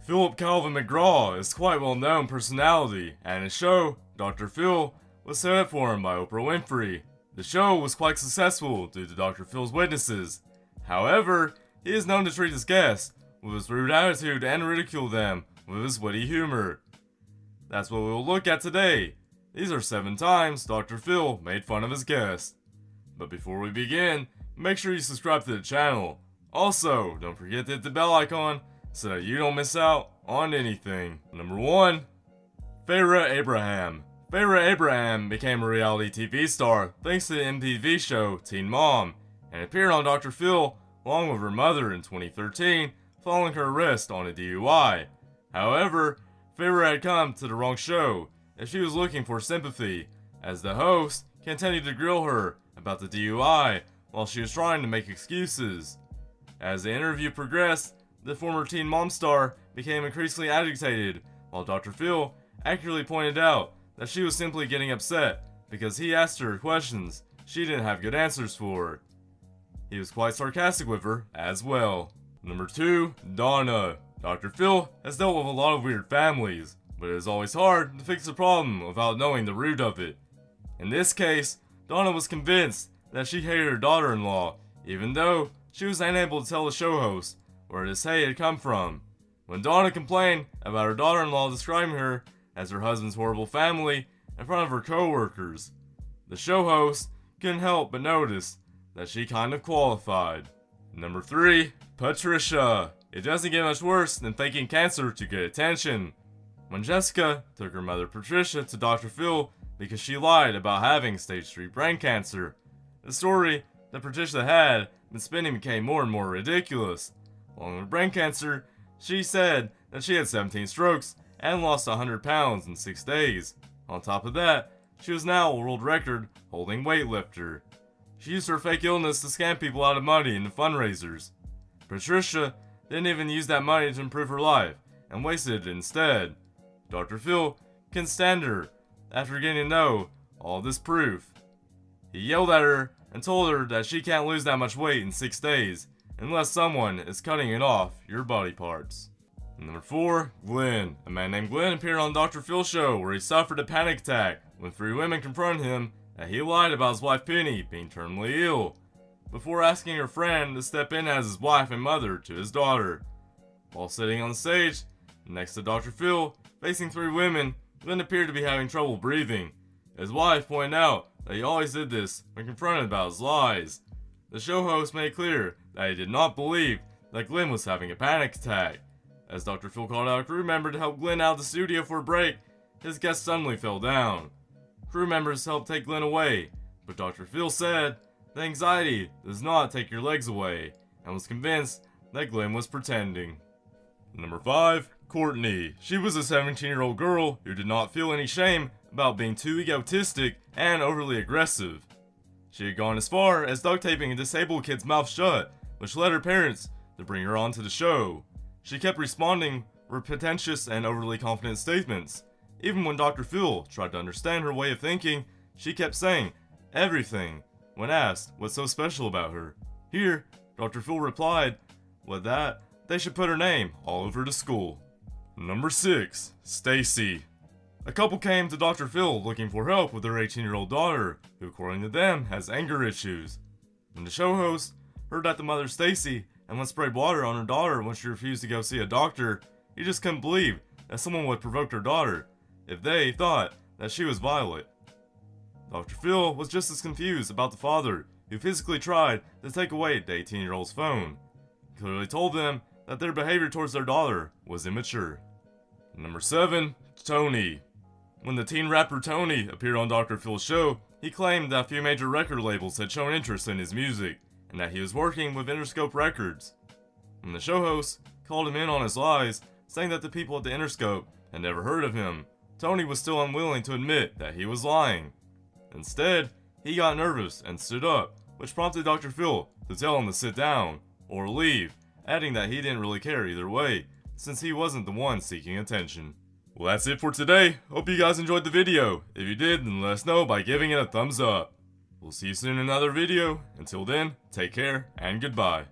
Philip Calvin McGraw is quite a well-known personality, and his show, Dr. Phil, was set up for him by Oprah Winfrey. The show was quite successful due to Dr. Phil's witnesses. However, he is known to treat his guests with his rude attitude and ridicule them with his witty humor. That's what we will look at today. These are 7 times Dr. Phil made fun of his guests. But before we begin, make sure you subscribe to the channel. Also, don't forget to hit the bell icon so that you don't miss out on anything. Number 1. Farrah Abraham. Farrah Abraham became a reality TV star thanks to the MTV show Teen Mom, and appeared on Dr. Phil along with her mother in 2013 following her arrest on a DUI. However, Farrah had come to the wrong show, and she was looking for sympathy, as the host continued to grill her about the DUI while she was trying to make excuses. As the interview progressed, the former Teen Mom star became increasingly agitated, while Dr. Phil accurately pointed out that she was simply getting upset because he asked her questions she didn't have good answers for. He was quite sarcastic with her as well. Number 2. Donna. Dr. Phil has dealt with a lot of weird families, but it is always hard to fix a problem without knowing the root of it. In this case, Donna was convinced that she hated her daughter-in-law, even though she was unable to tell the show host where this hate had come from. When Donna complained about her daughter-in-law describing her as her husband's horrible family in front of her co-workers, the show host couldn't help but notice that she kind of qualified. Number 3. Patricia. It doesn't get much worse than faking cancer to get attention. When Jessica took her mother Patricia to Dr. Phil because she lied about having stage 3 brain cancer, the story that Patricia had been spinning became more and more ridiculous. Along with brain cancer, she said that she had 17 strokes and lost 100 pounds in 6 days. On top of that, she was now a world record holding weightlifter. She used her fake illness to scam people out of money into fundraisers. Patricia didn't even use that money to improve her life and wasted it instead. Dr. Phil couldn't stand her after getting to know all this proof. He yelled at her and told her that she can't lose that much weight in 6 days unless someone is cutting it off your body parts. Number 4. Glenn. A man named Glenn appeared on Dr. Phil's show where he suffered a panic attack when 3 women confronted him that he lied about his wife Penny being terminally ill, before asking her friend to step in as his wife and mother to his daughter. While sitting on the stage next to Dr. Phil, facing 3 women, Glenn appeared to be having trouble breathing. His wife pointed out that he always did this when confronted about his lies. The show host made clear that he did not believe that Glenn was having a panic attack. As Dr. Phil called out a crew member to help Glenn out of the studio for a break, his guest suddenly fell down. Crew members helped take Glenn away, but Dr. Phil said the anxiety does not take your legs away, and was convinced that Glenn was pretending. Number 5. Courtney. She was a 17-year-old girl who did not feel any shame about being too egotistic and overly aggressive. She had gone as far as duct taping a disabled kid's mouth shut, which led her parents to bring her onto the show. She kept responding with pretentious and overly confident statements. Even when Dr. Phil tried to understand her way of thinking, she kept saying everything when asked what's so special about her. Here, Dr. Phil replied, with that, they should put her name all over the school. Number 6. Stacy. A couple came to Dr. Phil looking for help with their 18-year-old daughter, who according to them has anger issues. When the show host heard that the mother Stacy had once sprayed water on her daughter when she refused to go see a doctor, he just couldn't believe that someone would provoke their daughter if they thought that she was violent. Dr. Phil was just as confused about the father who physically tried to take away the 18-year-old's phone. He clearly told them that their behavior towards their daughter was immature. Number 7. Tony. When the teen rapper Tony appeared on Dr. Phil's show, he claimed that a few major record labels had shown interest in his music, and that he was working with Interscope Records. When the show host called him in on his lies, saying that the people at the Interscope had never heard of him, Tony was still unwilling to admit that he was lying. Instead, he got nervous and stood up, which prompted Dr. Phil to tell him to sit down or leave, adding that he didn't really care either way, since he wasn't the one seeking attention. Well, that's it for today. Hope you guys enjoyed the video. If you did, then let us know by giving it a thumbs up. We'll see you soon in another video. Until then, take care and goodbye.